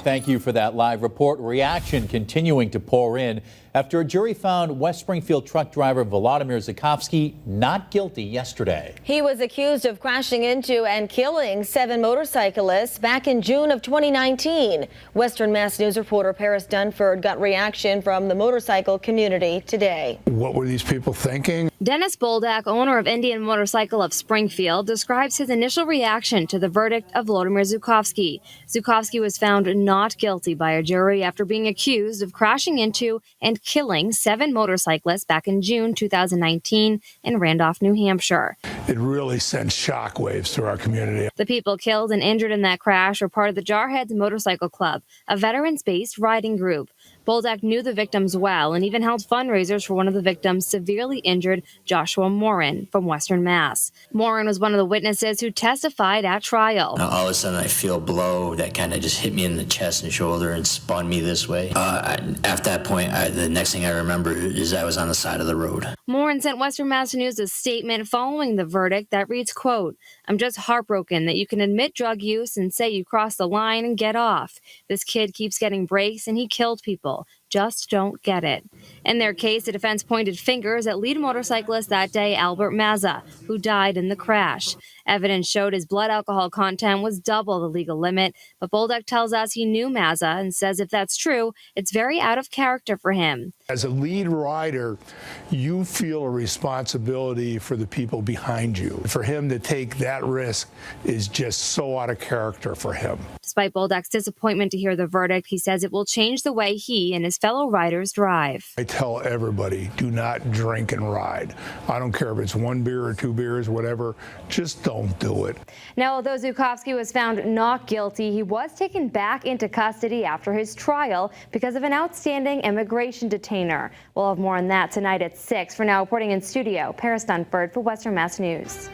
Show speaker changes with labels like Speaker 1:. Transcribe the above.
Speaker 1: Thank you for that live report. Reaction continuing to pour in after a jury found West Springfield truck driver Volodymyr Zhukovskyy not guilty yesterday.
Speaker 2: He was accused of crashing into and killing 7 motorcyclists back in June of 2019. Western Mass News reporter Paris Dunford got reaction from the motorcycle community today.
Speaker 3: What were these people thinking?
Speaker 4: Dennis Boldak, owner of Indian Motorcycle of Springfield, describes his initial reaction to the verdict of Volodymyr Zhukovskyy. Zhukovskyy was found not guilty by a jury after being accused of crashing into and killing 7 motorcyclists back in June 2019 in Randolph, New Hampshire.
Speaker 3: It really sent shockwaves through our community.
Speaker 4: The people killed and injured in that crash are part of the Jarheads Motorcycle Club, a veterans-based riding group. Boldak knew the victims well and even held fundraisers for one of the victims, severely injured Joshua Morin from Western Mass. Morin was one of the witnesses who testified at trial.
Speaker 5: All of a sudden, I feel a blow that kind of just hit me in the chest and shoulder and spun me this way. After that point, the next thing I remember is I was on the side of the road.
Speaker 4: Morin sent Western Mass News a statement following the verdict that reads, quote, "I'm just heartbroken that you can admit drug use and say you crossed the line and get off. This kid keeps getting breaks and he killed people. Just don't get it." In their case, the defense pointed fingers at lead motorcyclist that day, Albert Mazza, who died in the crash. Evidence showed his blood alcohol content was double the legal limit, but Boldak tells us he knew Mazza and says if that's true, it's very out of character for him.
Speaker 3: As a lead rider, you feel a responsibility for the people behind you. For him to take that risk is just so out of character for him.
Speaker 4: Despite Boldak's disappointment to hear the verdict, he says it will change the way he and his fellow riders drive.
Speaker 3: I tell everybody, do not drink and ride. I don't care if it's 1 beer or 2 beers, whatever, just don't do it.
Speaker 4: Now, although Zhukovskyy was found not guilty, he was taken back into custody after his trial because of an outstanding immigration detainer. We'll have more on that tonight at 6. For now, reporting in studio, Paris Dunford for Western Mass News.